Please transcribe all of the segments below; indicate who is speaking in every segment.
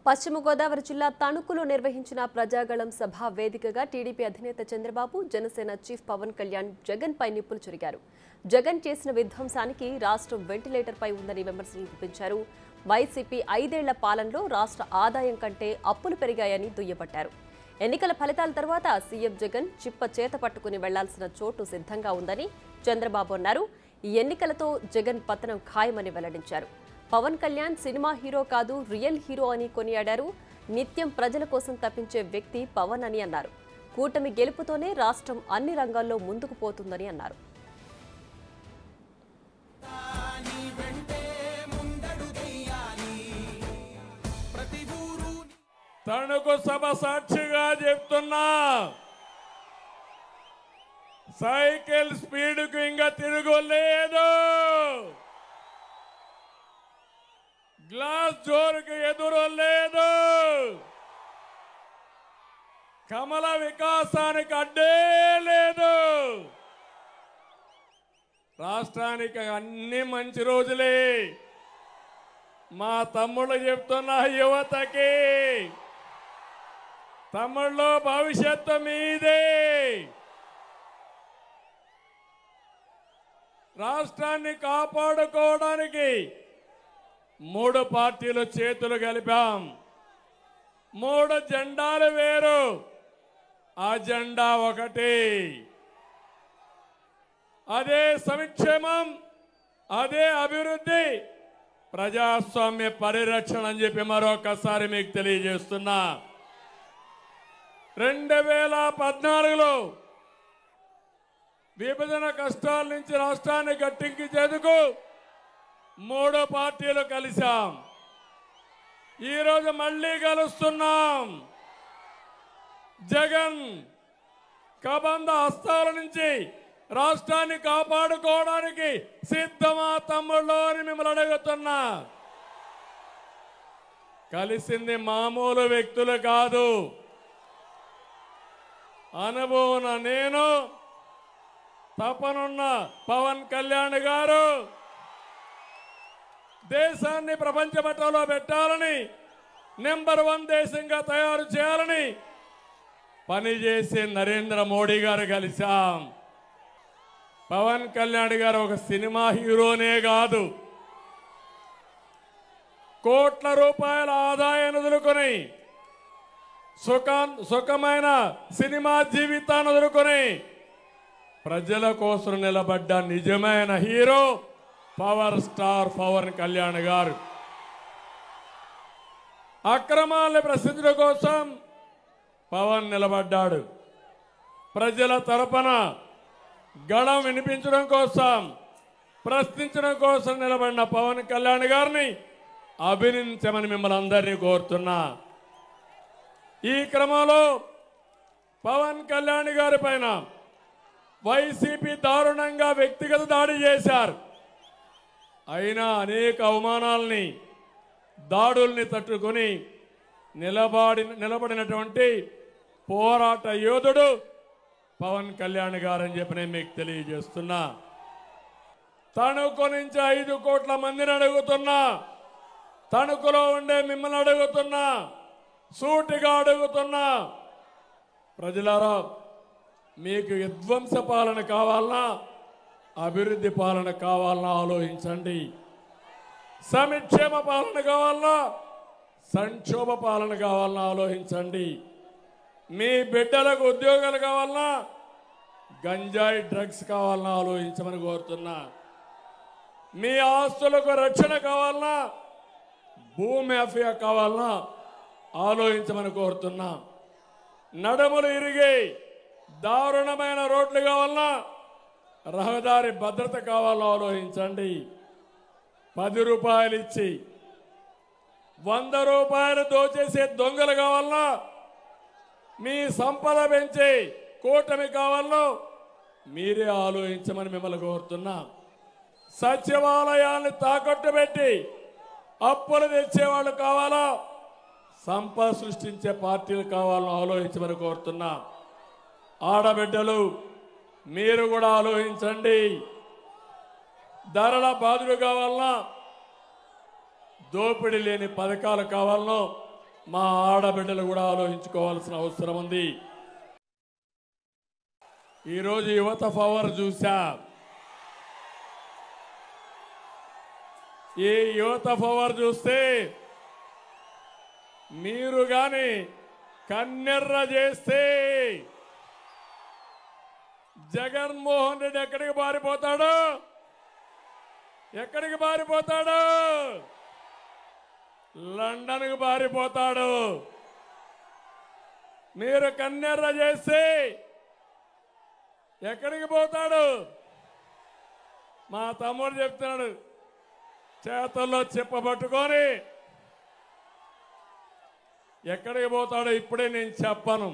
Speaker 1: పశ్చిమ గోదావరి జిల్లా తణుకులో నిర్వహించిన ప్రజాగళం సభ వేదికగా టీడీపీ అధినేత చంద్రబాబు, జనసేన చీఫ్ పవన్ కళ్యాణ్ జగన్ పై నిప్పులు చెరిగారు. జగన్ చేసిన విధ్వంసానికి రాష్ట్రం వెంటిలేటర్ పై ఉందని విమర్శలు గుప్పించారు. వైసీపీ 5 ఏళ్ల పాలనలో రాష్ట్ర ఆదాయం కంటే అప్పులు పెరిగాయని దుయ్యబట్టారు. ఎన్నికల ఫలితాల తర్వాత సీఎం జగన్ చిప్ప చేత పట్టుకుని వెళ్లాల్సిన చోటు సిద్ధంగా ఉందని చంద్రబాబు అన్నారు. ఈ ఎన్నికలతో జగన్ పతనం ఖాయమని వెల్లడించారు. పవన్ కళ్యాణ్ సినిమా హీరో కాదు, రియల్ హీరో అని కొనియాడారు. నిత్యం ప్రజల కోసం తప్పించే వ్యక్తి పవన్ అని అన్నారు. కూటమి గెలుపుతోనే రాష్ట్రం అన్ని రంగాల్లో ముందుకు పోతుందని అన్నారు.
Speaker 2: తణుకు సభ సాక్షిగా చెప్తున్నా, సైకిల్ స్పీడ్కు ఇంకా తిరుగులేదు. గ్లాస్ జోరుకి ఎదురు లేదు. కమల వికాసానికి అడ్డే లేదు. రాష్ట్రానికి అన్ని మంచి రోజులే. మా తమ్ముళ్ళు చెప్తున్న యువతకి, తమ్ముళ్ళు భవిష్యత్తు మీదే. రాష్ట్రాన్ని కాపాడుకోవడానికి 3 పార్టీలు చేతులు కలిపాం. 3 జెండాలు వేరు, ఆ జెండా ఒకటి. అదే సంక్షేమం, అదే అభివృద్ధి, ప్రజాస్వామ్య పరిరక్షణ అని చెప్పి మరొకసారి మీకు తెలియజేస్తున్నా. 2014లో విభజన కష్టాల నుంచి రాష్ట్రాన్ని గట్టెక్కించేందుకు 3 పార్టీలు కలిశాం. ఈరోజు మళ్ళీ కలుస్తున్నాం. జగన్ కబంధ హస్తాల నుంచి రాష్ట్రాన్ని కాపాడుకోవడానికి సిద్ధమా తమ్ముళ్ళు అని మిమ్మల్ని అడుగుతున్నా. కలిసింది మామూలు వ్యక్తులు కాదు. అనుభవం నేను, తపనున్న పవన్ కళ్యాణ్ గారు, దేశాన్ని ప్రపంచ పటంలో పెట్టాలని, నెంబర్ 1 దేశంగా తయారు చేయాలని పనిచేసే నరేంద్ర మోడీ గారు కలిశాం. పవన్ కళ్యాణ్ గారు ఒక సినిమా హీరోనే కాదు, కోట్ల రూపాయల ఆదాయాన్ని వదులుకొని సుఖమైన సినిమా జీవితాన్ని వదులుకొని ప్రజల కోసం నిలబడ్డ నిజమైన hero power star Pawan Kalyan గారు. అక్రమాలను ప్రశ్నించడం కోసం పవన్ నిలబడ్డాడు. ప్రజల తరపున గళం వినిపించడం కోసం, ప్రశ్నించడం కోసం నిలబడిన పవన్ కళ్యాణ్ గారిని అభినందించమని మిమ్మల్ని అందరినీ కోరుతున్నా. ఈ క్రమంలో పవన్ కళ్యాణ్ గారి పైన వైసీపీ దారుణంగా వ్యక్తిగత దాడి చేశారు. అయినా అనేక అవమానాలని, దాడుల్ని తట్టుకొని నిలబడినటువంటి పోరాట యోధుడు పవన్ కళ్యాణ్ గారని చెప్పి నేను మీకు తెలియజేస్తున్నా. తణుకు నుంచి 5 కోట్ల మందిని అడుగుతున్నా. తణుకులో ఉండే మిమ్మల్ని అడుగుతున్నా, సూటిగా అడుగుతున్నా. ప్రజలారా, మీకు విధ్వంస పాలన కావాలన్నా, అభివృద్ధి పాలన కావాలన్నా ఆలోచించండి. సంక్షేమ పాలన కావాలన్నా, సంక్షోభ పాలన కావాలన్నా ఆలోచించండి. మీ బిడ్డలకు ఉద్యోగాలు కావాలన్నా, గంజాయి డ్రగ్స్ కావాలన్నా ఆలోచించమని కోరుతున్నా. మీ ఆస్తులకు రక్షణ కావాలన్నా, భూమి మాఫియా కావాలన్నా ఆలోచించమని కోరుతున్నా. నడుములు ఇరిగి దారుణమైన రోడ్లు కావాలన్నా, రహదారి భద్రత కావాలన్నా ఆలోచించండి. 10 రూపాయలు ఇచ్చి 100 రూపాయలు దోచేసే దొంగలు కావాలన్నా, మీ సంపద పెంచి కూటమి కావాలన్నా మీరే ఆలోచించమని మిమ్మల్ని కోరుతున్నా. సచివాలయాన్ని తాకట్టు పెట్టి అప్పులు తెచ్చేవాళ్ళు కావాలా, సంపద సృష్టించే పార్టీలు కావాలని ఆలోచించమని కోరుతున్నా. ఆడబిడ్డలు మీరు కూడా ఆలోచించండి. ధరల బాధలు కావాలన్నా, దోపిడీ లేని పథకాలు కావాలనో మా ఆడబిడ్డలు కూడా ఆలోచించుకోవాల్సిన అవసరం ఉంది. ఈరోజు యువత పవర్ చూసా. ఈ యువత పవర్ చూస్తే మీరు గాని కన్నెర్ర చేస్తే జగన్మోహన్ రెడ్డి ఎక్కడికి పారిపోతాడు? ఎక్కడికి పారిపోతాడు? లండన్కి పారిపోతాడు. మీరు కన్నెర్ర చేస్తే ఎక్కడికి పోతాడు? మా తమ్ముడు చెప్తున్నాడు, చేతుల్లో చెప్పబట్టుకొని ఎక్కడికి పోతాడో ఇప్పుడే నేను చెప్పను.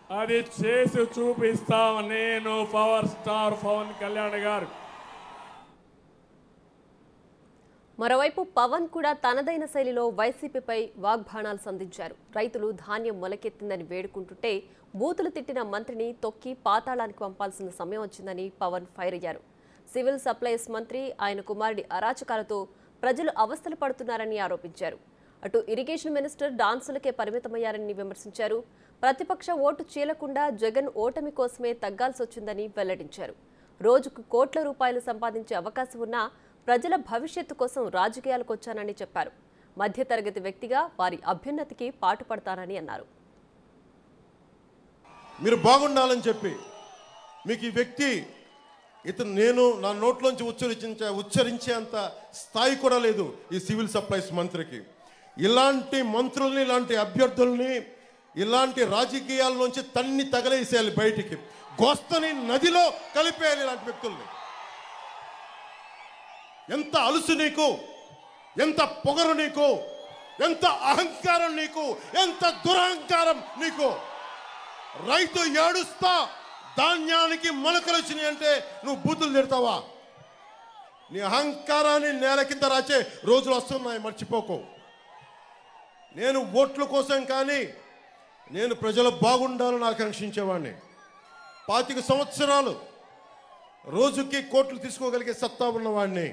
Speaker 2: అది చేసి చూపిస్తాం. నేను పవర్ స్టార్ పవన్ కళ్యాణ్ గారు.
Speaker 1: మరోవైపు పవన్ కూడా తనదైన శైలిలో వైసీపీపై వాగ్బాణాలు సంధించారు. రైతులు ధాన్యం మొలకెత్తిందని వేడుకుంటుంటే బూతులు తిట్టిన మంత్రిని తొక్కి పాతాళానికి పంపాల్సిన సమయం వచ్చిందని పవన్ ఫైర్ అయ్యారు. సివిల్ సప్లైస్ మంత్రి ఆయన కుమారుడి అరాచకాలతో ప్రజలు అవస్థలు పడుతున్నారని ఆరోపించారు. అటు ఇరిగేషన్ మినిస్టర్ డాన్సులకే పరిమితమయ్యారని విమర్శించారు. ప్రతిపక్ష ఓటు చీలకుండా జగన్ ఓటమి కోసమే తగ్గాల్సి వచ్చిందని వెల్లడించారు. రోజుకు కోట్ల రూపాయలు సంపాదించే అవకాశం ఉన్నా ప్రజల భవిష్యత్తు కోసం రాజకీయాలకు వచ్చానని చెప్పారు. మధ్యతరగతి వ్యక్తిగా వారి అభ్యున్నతికి పాటుపడతానని అన్నారు.
Speaker 3: మీరు బాగుండాలని చెప్పి మీకు ఈ వ్యక్తి ఇతను నేను నా నోట్లోంచి ఉచ్చరించేంత స్థాయి కూడా లేదు ఈ సివిల్ సప్లైస్ మంత్రికి. ఇలాంటి మంత్రుల్ని, ఇలాంటి అభ్యర్థుల్ని, ఇలాంటి రాజకీయాల్లోంచి తన్ని తగలేసేయాలి, బయటికి గోస్తని నదిలో కలిపేయాలి ఇలాంటి వ్యక్తుల్ని. ఎంత అలుసు నీకు, ఎంత పొగరు నీకు, ఎంత అహంకారం నీకు, ఎంత దురహంకారం నీకు. రైతు ఏడుస్తా ధాన్యానికి మొలకలు వచ్చినాయి అంటే నువ్వు బూతులు తిడతావా? నీ అహంకారాన్ని నేల కింద రాచే రోజులు వస్తున్నాయి, మర్చిపోకు. నేను ఓట్ల కోసం కానీ నేను ప్రజలు బాగుండాలని ఆకాంక్షించేవాడిని. 25 సంవత్సరాలు రోజుకి కోట్లు తీసుకోగలిగే సత్తా ఉన్నవాడిని.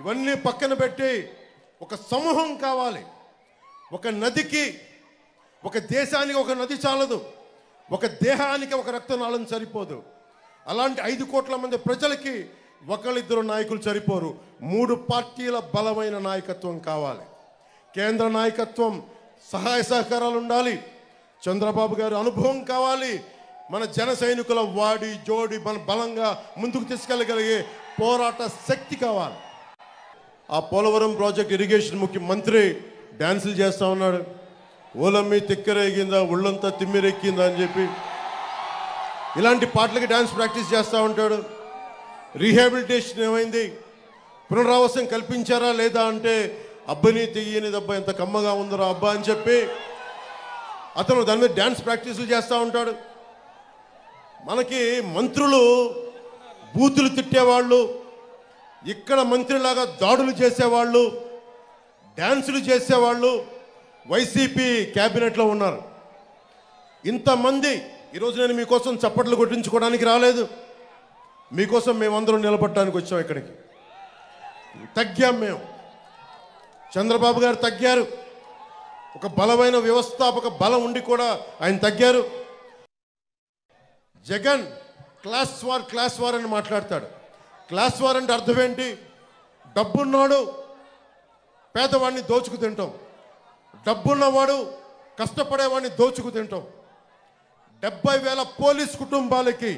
Speaker 3: ఇవన్నీ పక్కన పెట్టి ఒక సమూహం కావాలి. ఒక నదికి, ఒక దేశానికి ఒక నది చాలదు, ఒక దేహానికి ఒక రక్తనాళం సరిపోదు. అలాంటి 5 కోట్ల మంది ప్రజలకి ఒకళ్ళిద్దరు నాయకులు సరిపోరు. 3 పార్టీల బలమైన నాయకత్వం కావాలి. కేంద్ర నాయకత్వం సహాయ సహకారాలు ఉండాలి. చంద్రబాబు గారి అనుభవం కావాలి. మన జన సైనికుల వాడి జోడి మన బలంగా ముందుకు తీసుకెళ్ళగలిగే పోరాట శక్తి కావాలి. ఆ పోలవరం ప్రాజెక్ట్ ఇరిగేషన్ ముఖ్యమంత్రి డ్యాన్సులు చేస్తూ ఉన్నాడు. ఓలమ్మి తిక్కరేగిందా, ఒళ్ళంతా తిమ్మిరెక్కిందా అని చెప్పి ఇలాంటి పాటలకి డ్యాన్స్ ప్రాక్టీస్ చేస్తూ ఉంటాడు. రీహాబిలిటేషన్ ఏమైంది, పునరావాసం కల్పించారా లేదా అంటే అబ్బని తెయ్యని దబ్బా ఎంత కమ్మగా ఉందరా అబ్బా అని చెప్పి అతను దాని మీద డ్యాన్స్ ప్రాక్టీసులు చేస్తూ ఉంటాడు. మనకి మంత్రులు బూతులు తిట్టేవాళ్ళు, ఇక్కడ మంత్రిలాగా దాడులు చేసేవాళ్ళు, డ్యాన్సులు చేసేవాళ్ళు వైసీపీ క్యాబినెట్లో ఉన్నారు. ఇంతమంది ఈరోజు నేను మీకోసం చప్పట్లు కొట్టించుకోవడానికి రాలేదు. మీకోసం మేమందరం నిలబడడానికి వచ్చాం. ఇక్కడికి తగ్గాం మేము. చంద్రబాబు గారు తగ్గారు. ఒక బలమైన వ్యవస్థాపక బలం ఉండి కూడా ఆయన తగ్గారు. జగన్ క్లాస్ వార్ అని మాట్లాడతాడు. క్లాస్ వార్ అంటే అర్థం ఏంటి? డబ్బున్నాడు పేదవాడిని దోచుకు తింటాం, డబ్బున్నవాడు కష్టపడేవాడిని దోచుకు తింటాం. 70,000 పోలీస్ కుటుంబాలకి,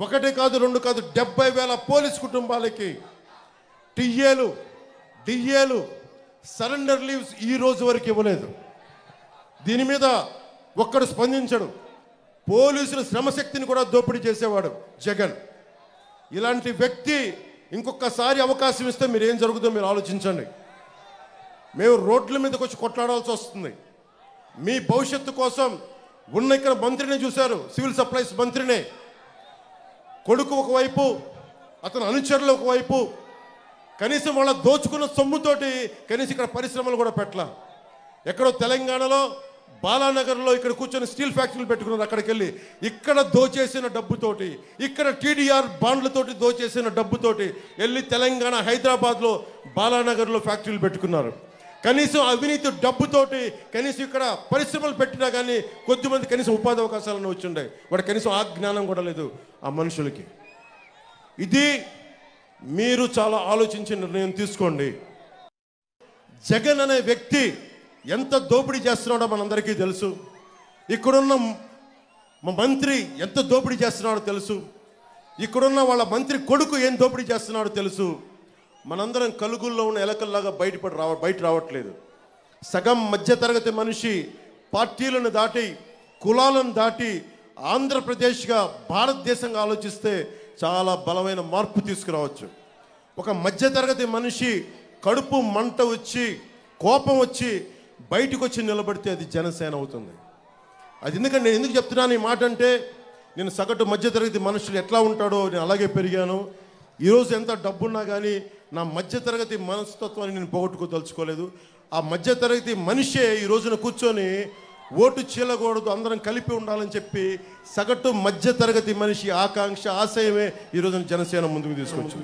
Speaker 3: 1 కాదు 2 కాదు 70,000 పోలీస్ కుటుంబాలకి టీఏలు డిఏలు సరెండర్ లీవ్స్ ఈ రోజు వరకు ఇవ్వలేదు. దీని మీద ఒక్కడు స్పందించడు. పోలీసుల శ్రమశక్తిని కూడా దోపిడీ చేసేవాడు జగన్. ఇలాంటి వ్యక్తి ఇంకొకసారి అవకాశం ఇస్తే మీరు ఏం జరుగుతుందో మీరు ఆలోచించండి. మేము రోడ్ల మీదకి వచ్చి కొట్లాడాల్సి వస్తుంది. మీ భవిష్యత్తు కోసం ఉన్న ఇక్కడ మంత్రిని చూశారు, సివిల్ సప్లైస్ మంత్రినే. కొడుకు ఒకవైపు, అతను అనుచరులు ఒకవైపు, కనీసం వాళ్ళ దోచుకున్న సొమ్ముతోటి కనీసం ఇక్కడ పరిశ్రమలు కూడా పెట్టాల. ఎక్కడో తెలంగాణలో బాలానగర్లో ఇక్కడ కూర్చొని స్టీల్ ఫ్యాక్టరీలు పెట్టుకున్నారు. అక్కడికి వెళ్ళి ఇక్కడ దోచేసిన డబ్బుతోటి, ఇక్కడ టీడీఆర్ బాండ్లతోటి దోచేసిన డబ్బుతోటి వెళ్ళి తెలంగాణ హైదరాబాద్లో బాలానగర్లో ఫ్యాక్టరీలు పెట్టుకున్నారు. కనీసం అవినీతి డబ్బుతోటి కనీసం ఇక్కడ పరిశ్రమలు పెట్టినా కానీ కొద్దిమంది కనీసం ఉపాధి అవకాశాలను వచ్చిండే వాడు కనీసం ఆ జ్ఞానం కూడా లేదు ఆ మనుషులకి. ఇది మీరు చాలా ఆలోచించి నిర్ణయం తీసుకోండి. జగన్ అనే వ్యక్తి ఎంత దోపిడీ చేస్తున్నాడో మనందరికీ తెలుసు. ఇక్కడున్న మా మంత్రి ఎంత దోపిడీ చేస్తున్నాడో తెలుసు. ఇక్కడున్న వాళ్ళ మంత్రి కొడుకు ఏం దోపిడీ చేస్తున్నాడో తెలుసు. మనందరం కలుగుల్లో ఉన్న ఎలకల్లాగా బయట రావట్లేదు. సగం మధ్యతరగతి మనిషి పార్టీలను దాటి కులాలను దాటి ఆంధ్రప్రదేశ్గా భారతదేశంగా ఆలోచిస్తే చాలా బలమైన మార్పు తీసుకురావచ్చు. ఒక మధ్యతరగతి మనిషి కడుపు మంట వచ్చి కోపం వచ్చి బయటకు వచ్చి నిలబడితే అది జనసేన అవుతుంది. అది ఎందుకంటే నేను ఎందుకు చెప్తున్నాను ఈ మాట అంటే, నేను సగటు మధ్యతరగతి మనుషులు ఎట్లా ఉంటాడో నేను అలాగే పెరిగాను. ఈరోజు ఎంత డబ్బున్నా కానీ నా మధ్యతరగతి మనస్తత్వాన్ని నేను పోగొట్టుకోదలుచుకోలేదు. ఆ మధ్యతరగతి మనిషే ఈ రోజున కూర్చొని ఓటు చీలకూడదు అందరం కలిపి ఉండాలని చెప్పి సగటు మధ్యతరగతి మనిషి ఆకాంక్ష ఆశయమే ఈ రోజున జనసేన ముందుకు తీసుకొచ్చు.